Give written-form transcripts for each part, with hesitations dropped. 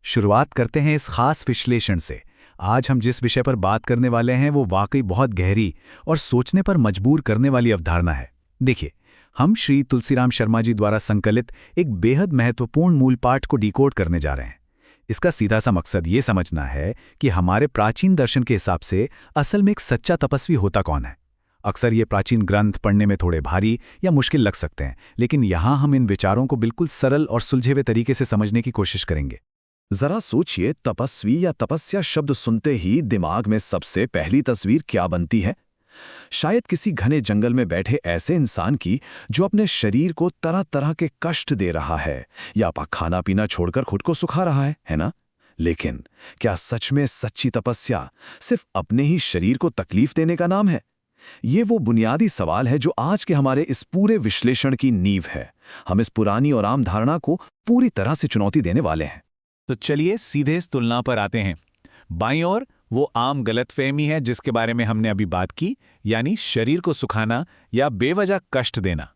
शुरुआत करते हैं इस खास विश्लेषण से। आज हम जिस विषय पर बात करने वाले हैं वो वाकई बहुत गहरी और सोचने पर मजबूर करने वाली अवधारणा है। देखिए, हम श्री तुलसीराम शर्मा जी द्वारा संकलित एक बेहद महत्वपूर्ण मूल पाठ को डिकोड करने जा रहे हैं। इसका सीधा सा मकसद ये समझना है कि हमारे प्राचीन दर्शन के हिसाब से असल में एक सच्चा तपस्वी होता कौन है। अक्सर ये प्राचीन ग्रंथ पढ़ने में थोड़े भारी या मुश्किल लग सकते हैं, लेकिन यहाँ हम इन विचारों को बिल्कुल सरल और सुलझे हुए तरीके से समझने की कोशिश करेंगे। जरा सोचिए, तपस्वी या तपस्या शब्द सुनते ही दिमाग में सबसे पहली तस्वीर क्या बनती है? शायद किसी घने जंगल में बैठे ऐसे इंसान की जो अपने शरीर को तरह तरह के कष्ट दे रहा है या खाना पीना छोड़कर खुद को सुखा रहा है ना? लेकिन क्या सच में सच्ची तपस्या सिर्फ अपने ही शरीर को तकलीफ देने का नाम है? ये वो बुनियादी सवाल है जो आज के हमारे इस पूरे विश्लेषण की नींव है। हम इस पुरानी और आम धारणा को पूरी तरह से चुनौती देने वाले हैं। तो चलिए सीधे इस तुलना पर आते हैं। बाईं ओर वो आम गलतफहमी है जिसके बारे में हमने अभी बात की, यानी शरीर को सुखाना या बेवजह कष्ट देना।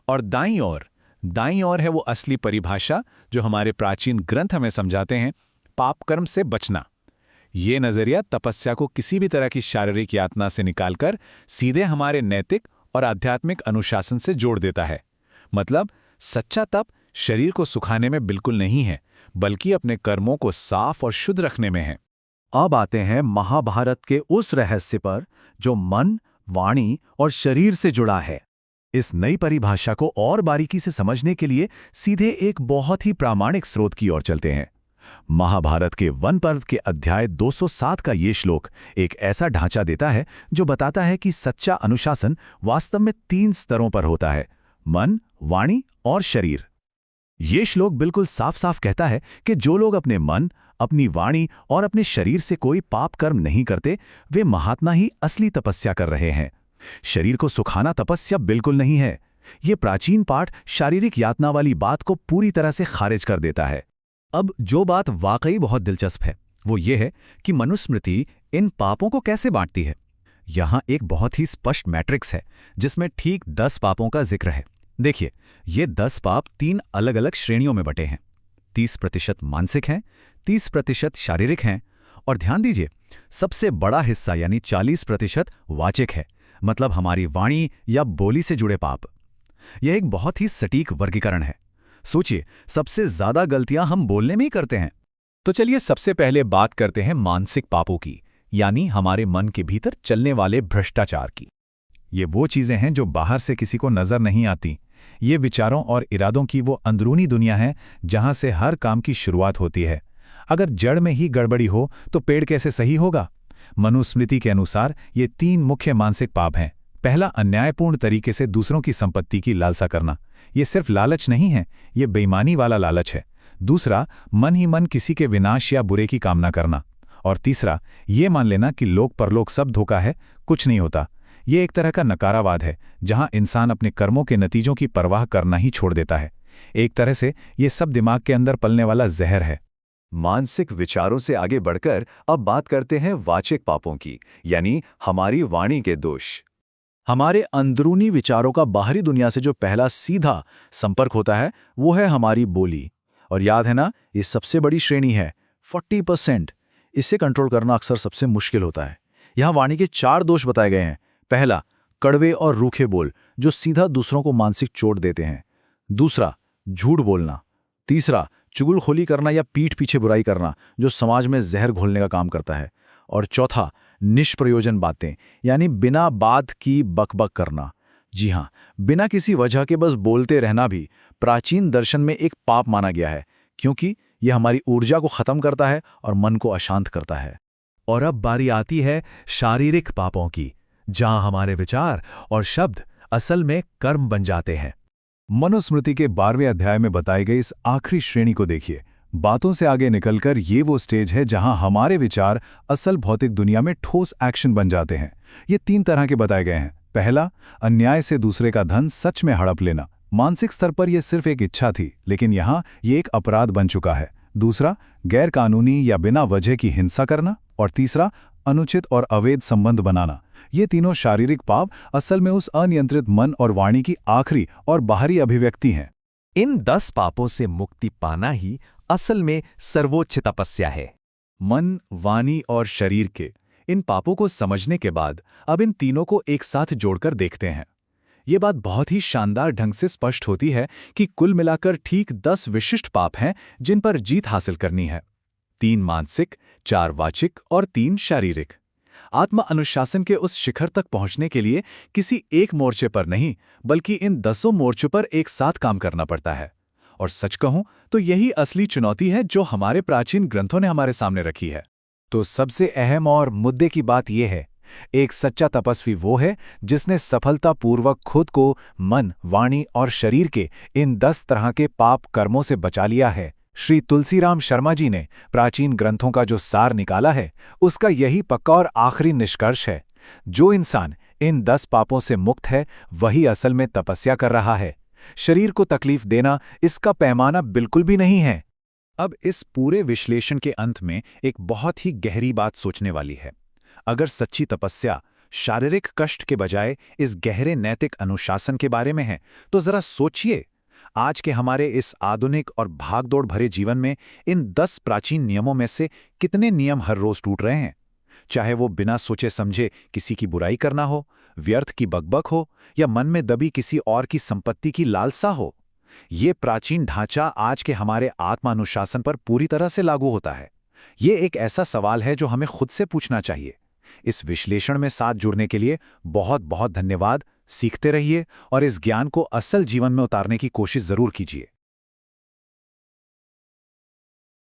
और दाईं ओर है वो असली परिभाषा जो हमारे प्राचीन ग्रंथ हमें समझाते हैं, पाप कर्म से बचना। ये नजरिया तपस्या को किसी भी तरह की शारीरिक यातना से निकालकर सीधे हमारे नैतिक और आध्यात्मिक अनुशासन से जोड़ देता है। मतलब सच्चा तप शरीर को सुखाने में बिल्कुल नहीं है, बल्कि अपने कर्मों को साफ और शुद्ध रखने में है। अब आते हैं महाभारत के उस रहस्य पर जो मन, वाणी और शरीर से जुड़ा है। इस नई परिभाषा को और बारीकी से समझने के लिए सीधे एक बहुत ही प्रामाणिक स्रोत की ओर चलते हैं। महाभारत के वन पर्व के अध्याय 207 का ये श्लोक एक ऐसा ढांचा देता है जो बताता है कि सच्चा अनुशासन वास्तव में 3 स्तरों पर होता है: मन, वाणी और शरीर। ये श्लोक बिल्कुल साफ साफ कहता है कि जो लोग अपने मन, अपनी वाणी और अपने शरीर से कोई पाप कर्म नहीं करते, वे महात्मा ही असली तपस्या कर रहे हैं। शरीर को सुखाना तपस्या बिल्कुल नहीं है। ये प्राचीन पाठ शारीरिक यातना वाली बात को पूरी तरह से खारिज कर देता है। अब जो बात वाकई बहुत दिलचस्प है वो ये है कि मनुस्मृति इन पापों को कैसे बांटती है। यहाँ एक बहुत ही स्पष्ट मैट्रिक्स है जिसमें ठीक 10 पापों का जिक्र है। देखिए, ये 10 पाप 3 अलग अलग श्रेणियों में बटे हैं। 30% मानसिक हैं, 30% शारीरिक हैं, और ध्यान दीजिए, सबसे बड़ा हिस्सा यानी 40% वाचिक है, मतलब हमारी वाणी या बोली से जुड़े पाप। यह एक बहुत ही सटीक वर्गीकरण है। सोचिए, सबसे ज्यादा गलतियां हम बोलने में ही करते हैं। तो चलिए सबसे पहले बात करते हैं मानसिक पापों की, यानी हमारे मन के भीतर चलने वाले भ्रष्टाचार की। ये वो चीजें हैं जो बाहर से किसी को नजर नहीं आती। ये विचारों और इरादों की वो अंदरूनी दुनिया है जहां से हर काम की शुरुआत होती है। अगर जड़ में ही गड़बड़ी हो तो पेड़ कैसे सही होगा? मनुस्मृति के अनुसार ये 3 मुख्य मानसिक पाप हैं। पहला, अन्यायपूर्ण तरीके से दूसरों की संपत्ति की लालसा करना। ये सिर्फ लालच नहीं है, ये बेईमानी वाला लालच है। दूसरा, मन ही मन किसी के विनाश या बुरे की कामना करना। और तीसरा, ये मान लेना कि लोक परलोक सब धोखा है, कुछ नहीं होता। ये एक तरह का नकारावाद है जहां इंसान अपने कर्मों के नतीजों की परवाह करना ही छोड़ देता है। एक तरह से ये सब दिमाग के अंदर पलने वाला जहर है। मानसिक विचारों से आगे बढ़कर अब बात करते हैं वाचिक पापों की, यानी हमारी वाणी के दोष। हमारे अंदरूनी विचारों का बाहरी दुनिया से जो पहला सीधा संपर्क होता है वो है हमारी बोली। और याद है ना, ये सबसे बड़ी श्रेणी है, 40%। इसे कंट्रोल करना अक्सर सबसे मुश्किल होता है। यहाँ वाणी के 4 दोष बताए गए हैं। पहला, कड़वे और रूखे बोल जो सीधा दूसरों को मानसिक चोट देते हैं। दूसरा, झूठ बोलना। तीसरा, चुगलखोरी करना या पीठ पीछे बुराई करना जो समाज में जहर घोलने का काम करता है। और चौथा, निष्प्रयोजन बातें, यानी बिना बात की बकबक करना। जी हाँ, बिना किसी वजह के बस बोलते रहना भी प्राचीन दर्शन में एक पाप माना गया है, क्योंकि यह हमारी ऊर्जा को खत्म करता है और मन को अशांत करता है। और अब बारी आती है शारीरिक पापों की, जहां हमारे विचार और शब्द असल में कर्म बन जाते हैं। मनुस्मृति के 12वें अध्याय में बताई गई इस आखिरी श्रेणी को देखिए। बातों से आगे निकलकर ये वो स्टेज है जहां हमारे विचार असल भौतिक दुनिया में ठोस एक्शन बन जाते हैं। ये 3 तरह के बताए गए हैं। पहला, अन्याय से दूसरे का धन सच में हड़प लेना। मानसिक स्तर पर यह सिर्फ एक इच्छा थी, लेकिन यहाँ ये एक अपराध बन चुका है। दूसरा, गैर कानूनी या बिना वजह की हिंसा करना। और तीसरा, अनुचित और अवैध संबंध बनाना। ये तीनों शारीरिक पाप असल में उस अनियंत्रित मन और वाणी की आखिरी और बाहरी अभिव्यक्ति हैं। इन 10 पापों से मुक्ति पाना ही असल में सर्वोच्च तपस्या है। मन, वाणी और शरीर के इन पापों को समझने के बाद अब इन तीनों को एक साथ जोड़कर देखते हैं। ये बात बहुत ही शानदार ढंग से स्पष्ट होती है कि कुल मिलाकर ठीक 10 विशिष्ट पाप हैं जिन पर जीत हासिल करनी है। 3 मानसिक, 4 वाचिक और 3 शारीरिक। आत्मा अनुशासन के उस शिखर तक पहुंचने के लिए किसी एक मोर्चे पर नहीं, बल्कि इन 10 मोर्चों पर एक साथ काम करना पड़ता है। और सच कहूं तो यही असली चुनौती है जो हमारे प्राचीन ग्रंथों ने हमारे सामने रखी है। तो सबसे अहम और मुद्दे की बात यह है, एक सच्चा तपस्वी वो है जिसने सफलतापूर्वक खुद को मन, वाणी और शरीर के इन 10 तरह के पाप कर्मों से बचा लिया है। श्री तुलसीराम शर्मा जी ने प्राचीन ग्रंथों का जो सार निकाला है, उसका यही पक्का और आखिरी निष्कर्ष है। जो इंसान इन 10 पापों से मुक्त है, वही असल में तपस्या कर रहा है। शरीर को तकलीफ देना इसका पैमाना बिल्कुल भी नहीं है। अब इस पूरे विश्लेषण के अंत में एक बहुत ही गहरी बात सोचने वाली है। अगर सच्ची तपस्या शारीरिक कष्ट के बजाय इस गहरे नैतिक अनुशासन के बारे में है, तो जरा सोचिए, आज के हमारे इस आधुनिक और भागदौड़ भरे जीवन में इन 10 प्राचीन नियमों में से कितने नियम हर रोज टूट रहे हैं। चाहे वो बिना सोचे समझे किसी की बुराई करना हो, व्यर्थ की बकबक हो, या मन में दबी किसी और की संपत्ति की लालसा हो। ये प्राचीन ढांचा आज के हमारे आत्मानुशासन पर पूरी तरह से लागू होता है। ये एक ऐसा सवाल है जो हमें खुद से पूछना चाहिए। इस विश्लेषण में साथ जुड़ने के लिए बहुत बहुत धन्यवाद। सीखते रहिए और इस ज्ञान को असल जीवन में उतारने की कोशिश जरूर कीजिए।